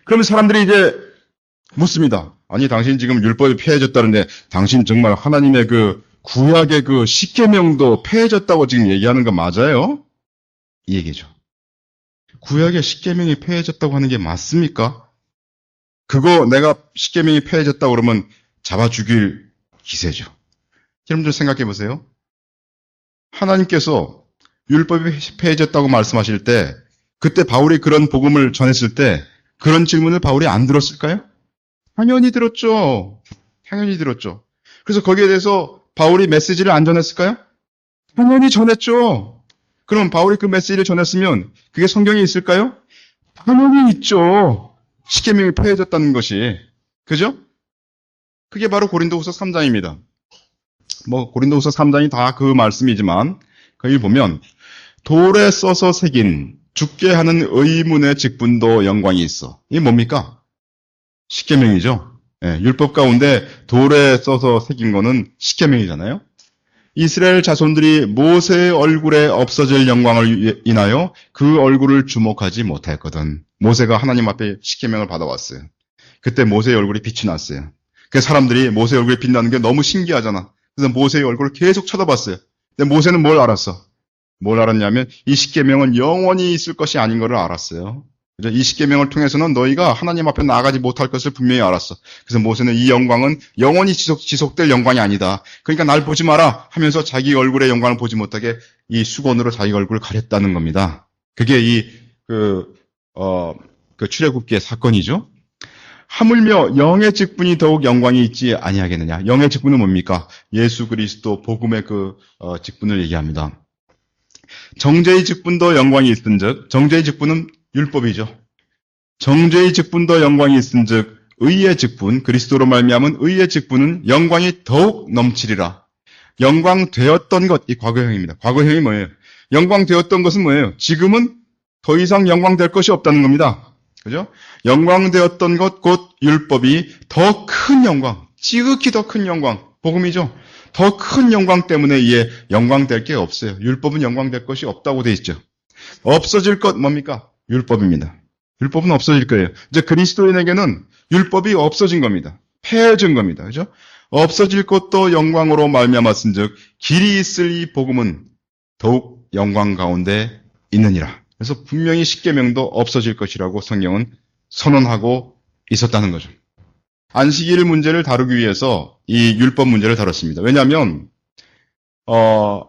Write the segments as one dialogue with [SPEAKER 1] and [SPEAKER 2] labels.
[SPEAKER 1] 그러면 사람들이 이제 묻습니다. 아니, 당신 지금 율법이 폐해졌다는데 당신 정말 하나님의 그 구약의 그 십계명도 폐해졌다고 지금 얘기하는 거 맞아요? 이 얘기죠. 구약의 십계명이 폐해졌다고 하는 게 맞습니까? 그거 내가 십계명이 폐해졌다고 그러면 잡아 죽일 기세죠. 여러분들 생각해 보세요. 하나님께서 율법이 폐해졌다고 말씀하실 때 그때 바울이 그런 복음을 전했을 때 그런 질문을 바울이 안 들었을까요? 당연히 들었죠. 당연히 들었죠. 그래서 거기에 대해서 바울이 메시지를 안 전했을까요? 당연히 전했죠. 그럼 바울이 그 메시지를 전했으면 그게 성경에 있을까요? 당연히 있죠. 십계명이 폐해졌다는 것이. 그죠? 그게 바로 고린도후서 3장입니다. 뭐 고린도후서 3장이 다 그 말씀이지만 거기 보면 돌에 써서 새긴 죽게 하는 의문의 직분도 영광이 있어. 이게 뭡니까? 십계명이죠. 예, 율법 가운데 돌에 써서 새긴 거는 십계명이잖아요. 이스라엘 자손들이 모세의 얼굴에 없어질 영광을 인하여 그 얼굴을 주목하지 못했거든. 모세가 하나님 앞에 십계명을 받아왔어요. 그때 모세의 얼굴이 빛이 났어요. 그 사람들이 모세의 얼굴이 빛나는 게 너무 신기하잖아. 그래서 모세의 얼굴을 계속 쳐다봤어요. 근데 모세는 뭘 알았어? 뭘 알았냐면 이 십계명은 영원히 있을 것이 아닌 것을 알았어요. 그래서 이 십계명을 통해서는 너희가 하나님 앞에 나아가지 못할 것을 분명히 알았어. 그래서 모세는 이 영광은 영원히 지속될 영광이 아니다. 그러니까 날 보지 마라 하면서 자기 얼굴의 영광을 보지 못하게 이 수건으로 자기 얼굴을 가렸다는 겁니다. 그게 그 출애굽기의 사건이죠. 하물며 영의 직분이 더욱 영광이 있지 아니하겠느냐. 영의 직분은 뭡니까? 예수 그리스도 복음의 그 직분을 얘기합니다. 정죄의 직분도 영광이 있은즉, 정죄의 직분은 율법이죠. 정죄의 직분도 영광이 있은즉 의의 직분, 그리스도로 말미암은 의의 직분은 영광이 더욱 넘치리라. 영광되었던 것, 이 과거형입니다. 과거형이 뭐예요? 영광되었던 것은 뭐예요? 지금은 더 이상 영광될 것이 없다는 겁니다. 그죠? 영광되었던 것, 곧 율법이 더 큰 영광, 지극히 더 큰 영광, 복음이죠. 더 큰 영광 때문에 이에 영광될 게 없어요. 율법은 영광될 것이 없다고 돼 있죠. 없어질 것 뭡니까? 율법입니다. 율법은 없어질 거예요. 이제 그리스도인에게는 율법이 없어진 겁니다. 폐해진 겁니다. 그죠? 없어질 것도 영광으로 말미암았은즉 길이 있을 이 복음은 더욱 영광 가운데 있느니라. 그래서 분명히 십계명도 없어질 것이라고 성경은 선언하고 있었다는 거죠. 안식일 문제를 다루기 위해서 이 율법 문제를 다뤘습니다. 왜냐하면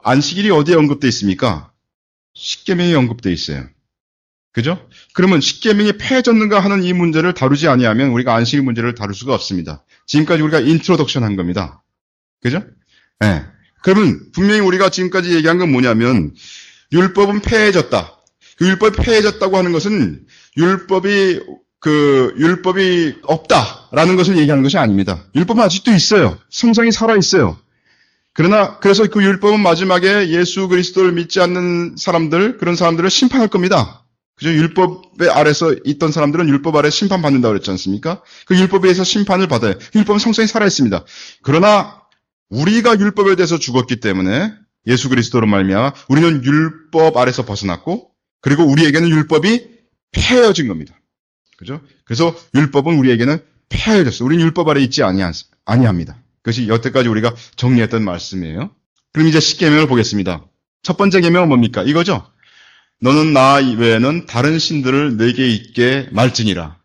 [SPEAKER 1] 안식일이 어디에 언급되어 있습니까? 십계명이 언급되어 있어요. 그죠? 그러면 십계명이 폐해졌는가 하는 이 문제를 다루지 아니하면 우리가 안식일 문제를 다룰 수가 없습니다. 지금까지 우리가 인트로덕션 한 겁니다. 그죠? 네. 그러면 분명히 우리가 지금까지 얘기한 건 뭐냐면 율법은 폐해졌다. 그 율법이 폐해졌다고 하는 것은 율법이 없다라는 것을 얘기하는 것이 아닙니다. 율법은 아직도 있어요. 성성이 살아있어요. 그래서 그 율법은 마지막에 예수 그리스도를 믿지 않는 사람들, 그런 사람들을 심판할 겁니다. 그죠? 율법의 아래서 있던 사람들은 율법 아래 심판받는다고 그랬지 않습니까? 그 율법에 의해서 심판을 받아요. 율법은 성성이 살아있습니다. 그러나 우리가 율법에 대해서 죽었기 때문에 예수 그리스도로 말미암아 우리는 율법 아래서 벗어났고 그리고 우리에게는 율법이 폐해진 겁니다. 그죠? 그래서 율법은 우리에게는 폐해졌어요. 우리는 율법 아래 있지 아니합니다. 그것이 여태까지 우리가 정리했던 말씀이에요. 그럼 이제 십계명을 보겠습니다. 첫 번째 계명은 뭡니까? 이거죠? 너는 나 외에는 다른 신들을 내게 있게 말지니라.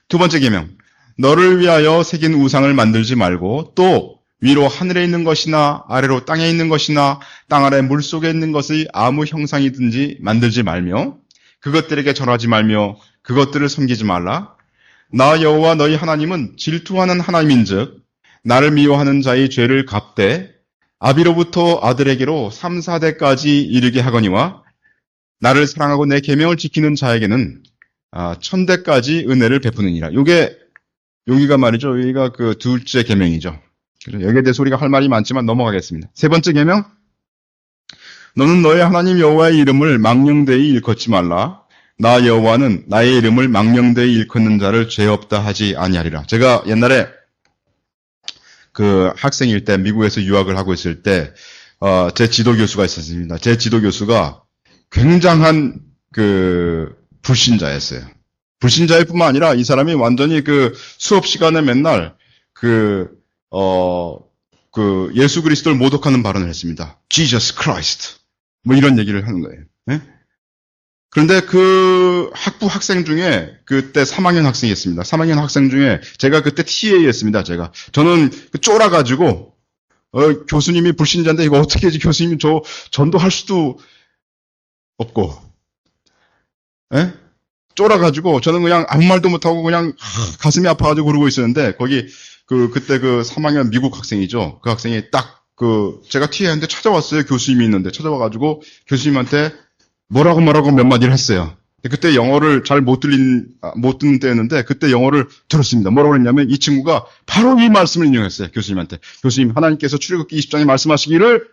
[SPEAKER 1] 두 번째 계명. 너를 위하여 새긴 우상을 만들지 말고 또 위로 하늘에 있는 것이나 아래로 땅에 있는 것이나 땅 아래 물속에 있는 것의 아무 형상이든지 만들지 말며 그것들에게 절하지 말며 그것들을 섬기지 말라. 나 여호와 너희 하나님은 질투하는 하나님인즉 나를 미워하는 자의 죄를 갚되 아비로부터 아들에게로 3, 4대까지 이르게 하거니와 나를 사랑하고 내 계명을 지키는 자에게는 1000대까지 은혜를 베푸느니라. 여기가 말이죠. 여기가 그 둘째 계명이죠. 여기에 대해서 우리가 할 말이 많지만 넘어가겠습니다. 세 번째 계명. 너는 너의 하나님 여호와의 이름을 망령되이 일컫지 말라. 나 여호와는 나의 이름을 망령되이 일컫는 자를 죄 없다 하지 아니하리라. 제가 옛날에 그 학생일 때 미국에서 유학을 하고 있을 때 제 지도 교수가 있었습니다. 제 지도 교수가 굉장한 그 불신자였어요. 불신자일 뿐만 아니라 이 사람이 완전히 그 수업 시간에 맨날 예수 그리스도를 모독하는 발언을 했습니다. Jesus Christ. 뭐 이런 얘기를 하는 거예요. 네? 그런데 그 학생 중에 그때 3학년 학생이 있습니다. 3학년 학생 중에 제가 그때 TA였습니다. 저는 쫄아가지고 교수님이 불신자인데 이거 어떻게 해지 교수님이 저 전도할 수도 없고 예? 쫄아가지고 저는 그냥 아무 말도 못하고 그냥 가슴이 아파가지고 그러고 있었는데 거기 그때 그 3학년 미국 학생이죠. 그 학생이 딱 제가 TA였는데 찾아왔어요. 교수님이 있는데 찾아와가지고 교수님한테 뭐라고 몇 마디를 했어요. 그때 영어를 잘 못 듣는 때였는데 그때 영어를 들었습니다. 뭐라고 했냐면 이 친구가 바로 이 말씀을 인용했어요. 교수님한테. 교수님, 하나님께서 출애굽기 20장에 말씀하시기를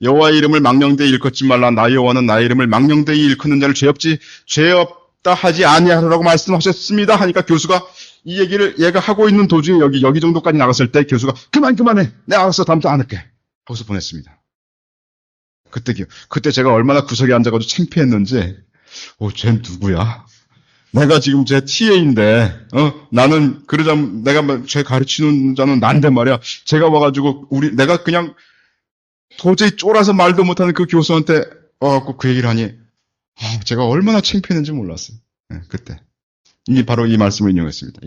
[SPEAKER 1] 여호와의 이름을 망령되이 일컫지 말라. 나 여호와는 나의 이름을 망령되이 일컫는 자를 죄 없다 하지 아니하라고 말씀하셨습니다. 하니까 교수가 이 얘기를 얘가 하고 있는 도중에 여기 정도까지 나갔을 때 교수가 그만해. 내가 알았어. 다음부터 안 할게. 하고서 보냈습니다. 그때 제가 얼마나 구석에 앉아가지고 창피했는지, 쟤 누구야? 내가 지금 제 TA인데, 나는, 내가 쟤 가르치는 자는 난데 말이야. 제가 와가지고, 내가 그냥 도저히 쫄아서 말도 못하는 그 교수한테 와갖고 그 얘기를 하니, 제가 얼마나 창피했는지 몰랐어요. 그때. 바로 이 말씀을 인용했습니다.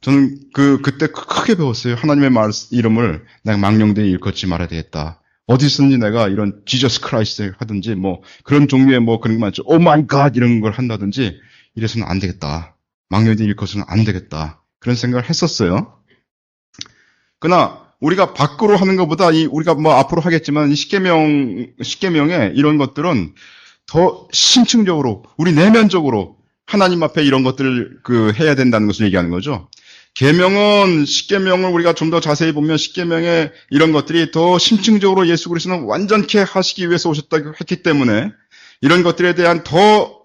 [SPEAKER 1] 저는 그때 크게 배웠어요. 하나님의 이름을 내가 망령되이 일컫지 말아야 되겠다. 어디서든지 내가 이런 지저스 크라이스트 하든지 뭐 그런 종류의 뭐 그런 거 많죠. 오 마이 갓 이런 걸 한다든지 이래서는 안 되겠다. 망령되이 일컫어서는 안 되겠다. 그런 생각을 했었어요. 그러나 우리가 밖으로 하는 것보다 우리가 뭐 앞으로 하겠지만 이 십계명에 이런 것들은 더 심층적으로 우리 내면적으로 하나님 앞에 이런 것들을 해야 된다는 것을 얘기하는 거죠. 십계명을 우리가 좀 더 자세히 보면 십계명의 이런 것들이 더 심층적으로 예수 그리스도는 완전케 하시기 위해서 오셨다고 했기 때문에 이런 것들에 대한 더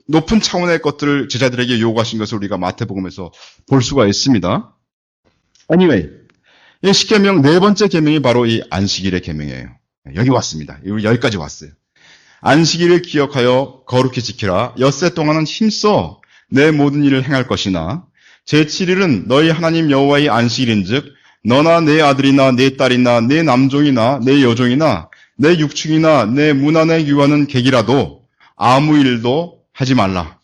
[SPEAKER 1] 높은 차원의 것들을 제자들에게 요구하신 것을 우리가 마태복음에서 볼 수가 있습니다. Anyway, 이 십계명 네 번째 계명이 바로 이 안식일의 계명이에요. 여기 왔습니다. 여기까지 왔어요. 안식일을 기억하여 거룩히 지키라. 엿새 동안은 힘써 내 모든 일을 행할 것이나 제7일은 너희 하나님 여호와의 안식일인즉 너나 내 아들이나 내 딸이나 내 남종이나 내 여종이나 내 육축이나 내 문 안에 유하는 객이라도 아무 일도 하지 말라.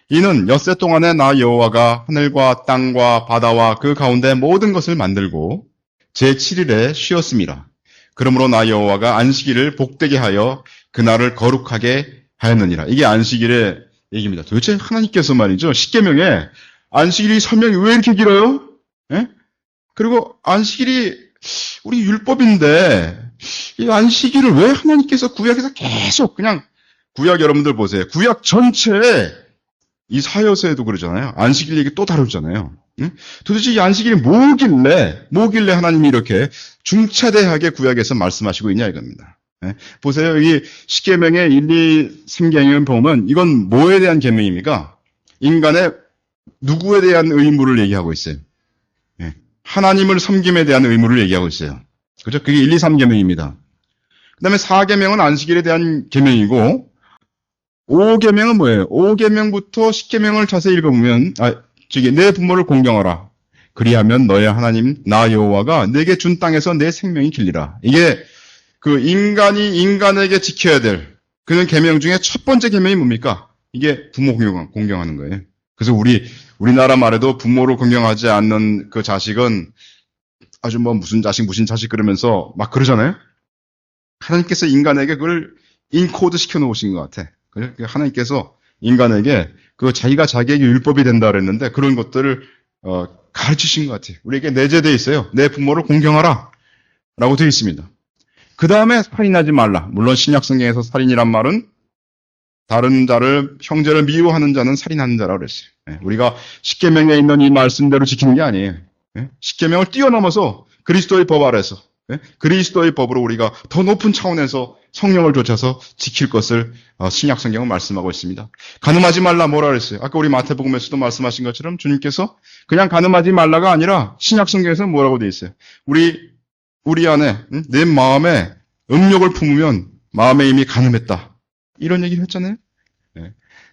[SPEAKER 1] 이는 엿새 동안에 나 여호와가 하늘과 땅과 바다와 그 가운데 모든 것을 만들고 제7일에 쉬었음이라. 그러므로 나 여호와가 안식일을 복되게 하여 그날을 거룩하게 하였느니라. 이게 안식일의 얘기입니다. 도대체 하나님께서 말이죠. 십계명에 안식일이 설명이 왜 이렇게 길어요? 예? 그리고 안식일이 우리 율법인데 이 안식일을 왜 하나님께서 구약에서 계속 그냥 구약 여러분들 보세요. 구약 전체에 이 사여서에도 그러잖아요. 안식일 얘기 또 다루잖아요. 응? 도대체 이 안식일이 뭐길래 하나님이 이렇게 중차대하게 구약에서 말씀하시고 있냐 이겁니다. 예? 보세요. 이 십계명의 1, 2, 3계명 보면 이건 뭐에 대한 계명입니까? 인간의 누구에 대한 의무를 얘기하고 있어요. 예. 하나님을 섬김에 대한 의무를 얘기하고 있어요. 그죠? 그게 1, 2, 3계명입니다. 그 다음에 4계명은 안식일에 대한 계명이고 5계명은 뭐예요? 5계명부터 10계명을 자세히 읽어보면 내 부모를 공경하라. 그리하면 너의 하나님 나 여호와가 내게 준 땅에서 내 생명이 길리라. 이게 인간이 인간에게 지켜야 될 그런 계명 중에 첫 번째 계명이 뭡니까? 이게 부모 공경하는 거예요. 그래서 우리나라 말에도 부모를 공경하지 않는 그 자식은 아주 무슨 자식 그러면서 막 그러잖아요. 하나님께서 인간에게 그걸 인코드 시켜놓으신 것 같아. 하나님께서 인간에게 자기가 자기에게 율법이 된다 그랬는데 그런 것들을 가르치신 것 같아요. 우리에게 내재되어 있어요. 내 부모를 공경하라 라고 되어 있습니다. 그 다음에 살인하지 말라. 물론 신약성경에서 살인이란 말은 다른 자를 형제를 미워하는 자는 살인하는 자라고 그랬어요. 우리가 십계명에 있는 이 말씀대로 지키는 게 아니에요. 십계명을 뛰어넘어서 그리스도의 법 아래서 그리스도의 법으로 우리가 더 높은 차원에서 성령을 좇아서 지킬 것을 신약성경은 말씀하고 있습니다. 간음하지 말라 뭐라 그랬어요? 아까 우리 마태복음에서도 말씀하신 것처럼 주님께서 그냥 간음하지 말라가 아니라 신약성경에서는 뭐라고 되어 있어요? 우리 안에 내 마음에 음욕을 품으면 마음에 이미 간음했다. 이런 얘기를 했잖아요.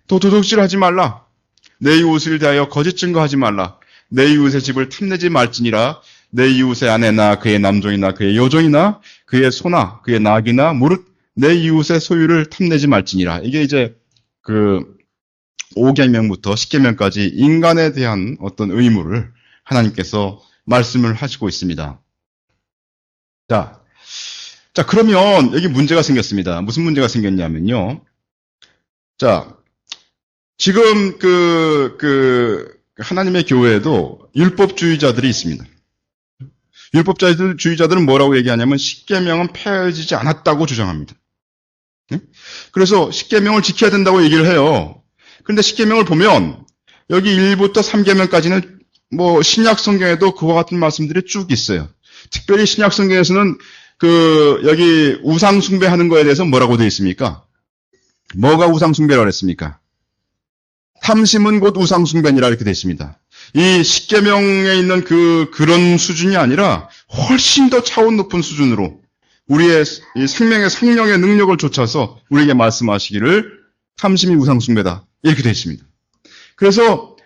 [SPEAKER 1] 또 도둑질하지 말라. 내 이웃을 대하여 거짓 증거하지 말라. 내 이웃의 집을 탐내지 말지니라. 내 이웃의 아내나 그의 남종이나 그의 여종이나 그의 소나 그의 낙이나 무릇 내 이웃의 소유를 탐내지 말지니라. 이게 이제 그 5계명부터 10계명까지 인간에 대한 어떤 의무를 하나님께서 말씀을 하시고 있습니다. 자, 그러면 여기 문제가 생겼습니다. 무슨 문제가 생겼냐면요. 자, 지금 하나님의 교회에도 율법주의자들이 있습니다. 율법주의자들은 뭐라고 얘기하냐면 10계명은 폐해지지 않았다고 주장합니다. 그래서 10계명을 지켜야 된다고 얘기를 해요. 그런데 10계명을 보면 여기 1부터 3계명까지는 뭐 신약 성경에도 그와 같은 말씀들이 쭉 있어요. 특별히 신약 성경에서는 여기 우상 숭배하는 거에 대해서 뭐라고 되어 있습니까? 뭐가 우상 숭배라고 했습니까? 탐심은 곧 우상 숭배니라 이렇게 되어 있습니다. 이 십계명에 있는 그런 수준이 아니라 훨씬 더 차원 높은 수준으로 우리의 이 생명의 성령의 능력을 좇아서 우리에게 말씀하시기를 탐심이 우상 숭배다 이렇게 되어 있습니다. 그래서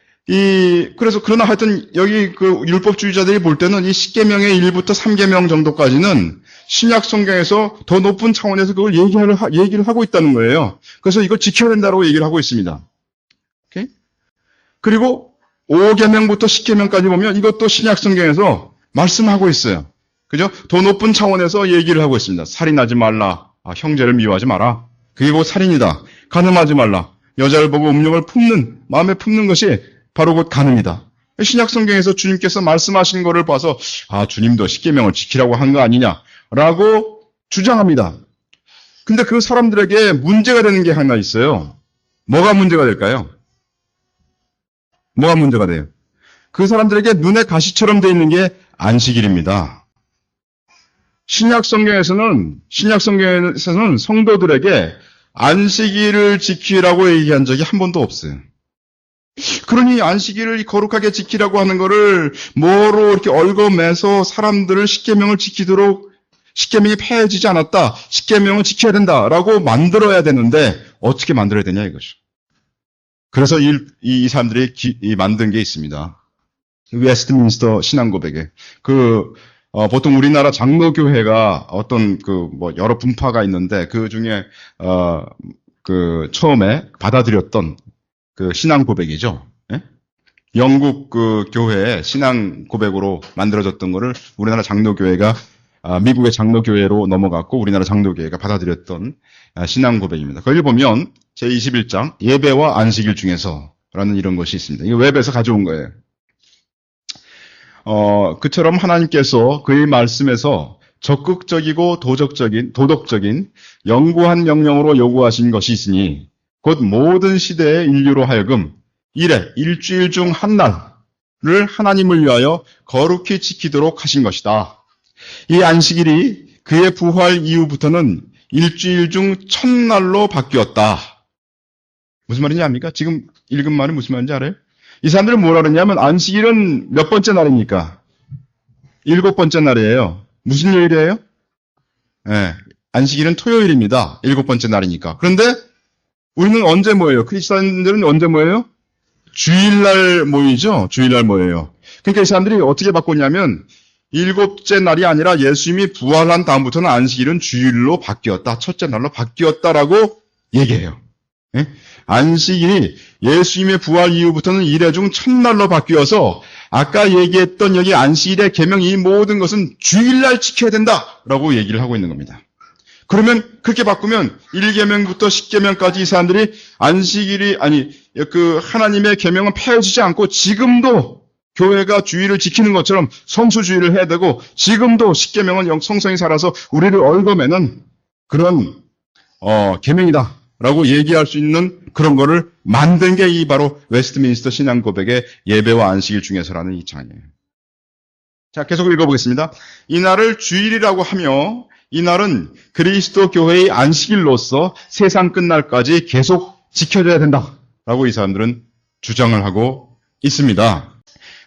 [SPEAKER 1] 그러나 하여튼 여기 율법주의자들이 볼 때는 이 십계명의 1부터 3계명 정도까지는 신약 성경에서 더 높은 차원에서 그걸 얘기를 하고 있다는 거예요. 그래서 이걸 지켜야 된다고 얘기를 하고 있습니다. 오케이? 그리고 5계명부터 10계명까지 보면 이것도 신약 성경에서 말씀하고 있어요. 그죠? 더 높은 차원에서 얘기를 하고 있습니다. 살인하지 말라. 형제를 미워하지 마라. 그게 곧 살인이다. 간음하지 말라. 여자를 보고 음욕을 마음에 품는 것이 바로 곧 간음이다. 신약 성경에서 주님께서 말씀하신 거를 봐서 주님도 십계명을 지키라고 한 거 아니냐라고 주장합니다. 근데 그 사람들에게 문제가 되는 게 하나 있어요. 뭐가 문제가 될까요? 뭐가 문제가 돼요? 그 사람들에게 눈에 가시처럼 되어 있는 게 안식일입니다. 신약 성경에서는 성도들에게 안식일을 지키라고 얘기한 적이 한 번도 없어요. 그러니 안식일을 거룩하게 지키라고 하는 거를 뭐로 이렇게 얽어매서 사람들을 십계명을 지키도록 십계명이 폐해지지 않았다. 십계명을 지켜야 된다라고 만들어야 되는데 어떻게 만들어야 되냐 이거죠. 그래서 이 사람들이 만든 게 있습니다. 웨스트민스터 신앙고백에 보통 우리나라 장로교회가 어떤 여러 분파가 있는데 그 중에 처음에 받아들였던 신앙 고백이죠. 예? 영국 교회의 신앙 고백으로 만들어졌던 거를 우리나라 장로교회가 미국의 장로교회로 넘어갔고 우리나라 장로교회가 받아들였던 신앙 고백입니다. 거기 보면 제21장 예배와 안식일 중에서라는 이런 것이 있습니다. 이거 웹에서 가져온 거예요. 그처럼 하나님께서 그의 말씀에서 적극적이고 도덕적인 영구한 명령으로 요구하신 것이 있으니 곧 모든 시대의 인류로 하여금 일주일 중 한 날을 하나님을 위하여 거룩히 지키도록 하신 것이다. 이 안식일이 그의 부활 이후부터는 일주일 중 첫날로 바뀌었다. 무슨 말인지 압니까? 지금 읽은 말은 무슨 말인지 알아요? 이 사람들은 뭐라 그러냐면 안식일은 몇 번째 날입니까? 7번째 날이에요. 무슨 요일이에요? 네, 안식일은 토요일입니다. 7번째 날이니까. 그런데 우리는 언제 모여요? 크리스천들은 언제 모여요? 주일날 모이죠? 주일날 모여요. 그러니까 이 사람들이 어떻게 바꿨냐면 7째 날이 아니라 예수님이 부활한 다음부터는 안식일은 주일로 바뀌었다. 첫째 날로 바뀌었다라고 얘기해요. 네? 안식일이 예수님의 부활 이후부터는 일회 중 첫날로 바뀌어서 아까 얘기했던 여기 안식일의 계명 이 모든 것은 주일날 지켜야 된다라고 얘기를 하고 있는 겁니다. 그러면 그렇게 바꾸면 1계명부터 10계명까지 이 사람들이 안식일이 하나님의 계명은 폐해지지 않고 지금도 교회가 주일을 지키는 것처럼 성수주의를 해야 되고 지금도 10계명은 성성이 살아서 우리를 얽어매는 그런 계명이다라고 얘기할 수 있는 그런 거를 만든 게 이 바로 웨스트민스터 신앙 고백의 예배와 안식일 중에서라는 이 장이에요. 자, 계속 읽어보겠습니다. 이 날을 주일이라고 하며 이 날은 그리스도 교회의 안식일로서 세상 끝날까지 계속 지켜져야 된다라고 이 사람들은 주장을 하고 있습니다.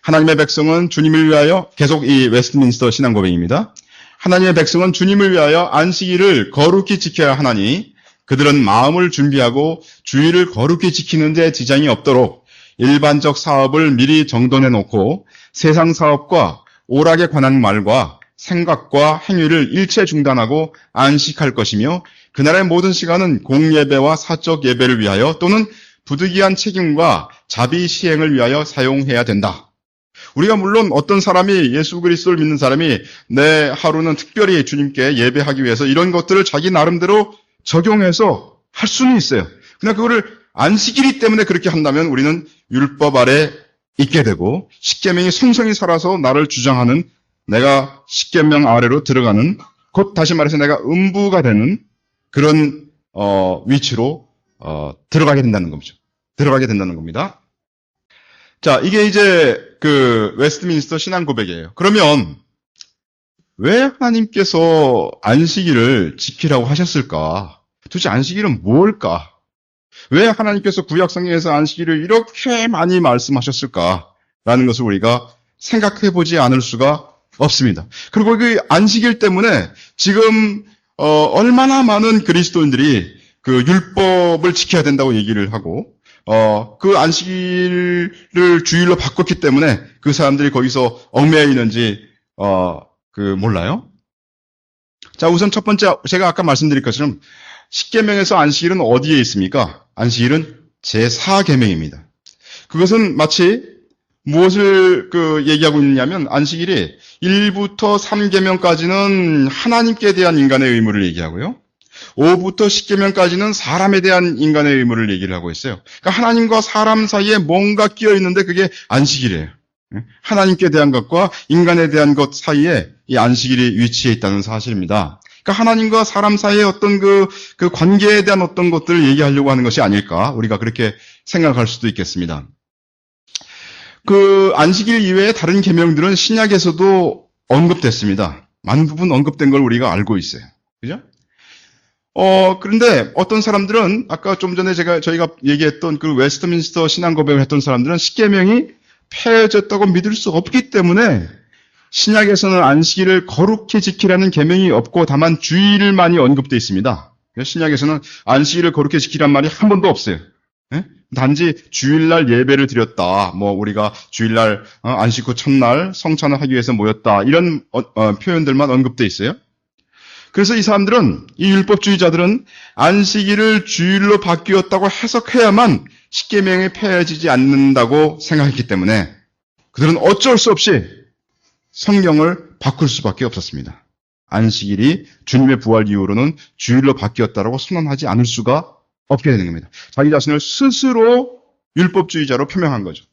[SPEAKER 1] 하나님의 백성은 주님을 위하여 계속 이 웨스트민스터 신앙 고백입니다. 하나님의 백성은 주님을 위하여 안식일을 거룩히 지켜야 하나니 그들은 마음을 준비하고 주의를 거룩히 지키는 데 지장이 없도록 일반적 사업을 미리 정돈해 놓고 세상 사업과 오락에 관한 말과 생각과 행위를 일체 중단하고 안식할 것이며 그날의 모든 시간은 공예배와 사적 예배를 위하여 또는 부득이한 책임과 자비 시행을 위하여 사용해야 된다. 우리가 물론 어떤 사람이 예수 그리스도를 믿는 사람이 내 하루는 특별히 주님께 예배하기 위해서 이런 것들을 자기 나름대로 적용해서 할 수는 있어요. 그러나 그거를 안식일이기 때문에 그렇게 한다면 우리는 율법 아래 있게 되고 십계명이 성성히 살아서 나를 주장하는 내가 십계명 아래로 들어가는 곧 다시 말해서 내가 음부가 되는 그런 위치로 들어가게 된다는 겁니다. 들어가게 된다는 겁니다. 자, 이게 이제 그 웨스트민스터 신앙 고백이에요. 그러면 왜 하나님께서 안식일을 지키라고 하셨을까? 도대체 안식일은 뭘까? 왜 하나님께서 구약 성경에서 안식일을 이렇게 많이 말씀하셨을까라는 것을 우리가 생각해 보지 않을 수가 없습니다. 그리고 그 안식일 때문에 지금 얼마나 많은 그리스도인들이 그 율법을 지켜야 된다고 얘기를 하고 그 안식일을 주일로 바꿨기 때문에 그 사람들이 거기서 얽매여 있는지 몰라요? 자, 우선 첫 번째 제가 아까 말씀드린 것처럼 십계명에서 안식일은 어디에 있습니까? 안식일은 제4계명입니다. 그것은 마치 무엇을 얘기하고 있느냐면 안식일이 1부터 3계명까지는 하나님께 대한 인간의 의무를 얘기하고요. 5부터 10계명까지는 사람에 대한 인간의 의무를 얘기를 하고 있어요. 그러니까 하나님과 사람 사이에 뭔가 끼어 있는데 그게 안식일이에요. 하나님께 대한 것과 인간에 대한 것 사이에 이 안식일이 위치해 있다는 사실입니다. 그러니까 하나님과 사람 사이의 어떤 그 관계에 대한 어떤 것들을 얘기하려고 하는 것이 아닐까? 우리가 그렇게 생각할 수도 있겠습니다. 그 안식일 이외에 다른 계명들은 신약에서도 언급됐습니다. 많은 부분 언급된 걸 우리가 알고 있어요. 그죠? 그런데 어떤 사람들은 아까 좀 전에 저희가 얘기했던 그 웨스트민스터 신앙 고백을 했던 사람들은 십계명이 폐해졌다고 믿을 수 없기 때문에 신약에서는 안식일을 거룩히 지키라는 계명이 없고 다만 주일만이 언급되어 있습니다. 신약에서는 안식일을 거룩히 지키라는 말이 한 번도 없어요. 단지 주일날 예배를 드렸다. 우리가 주일날 안식 후 첫날 성찬을 하기 위해서 모였다. 이런 표현들만 언급되어 있어요. 그래서 이 사람들은, 이 율법주의자들은 안식일을 주일로 바뀌었다고 해석해야만 십계명이 폐해지지 않는다고 생각했기 때문에 그들은 어쩔 수 없이 성경을 바꿀 수밖에 없었습니다. 안식일이 주님의 부활 이후로는 주일로 바뀌었다라고 선언하지 않을 수가 없게 되는 겁니다. 자기 자신을 스스로 율법주의자로 표명한 거죠.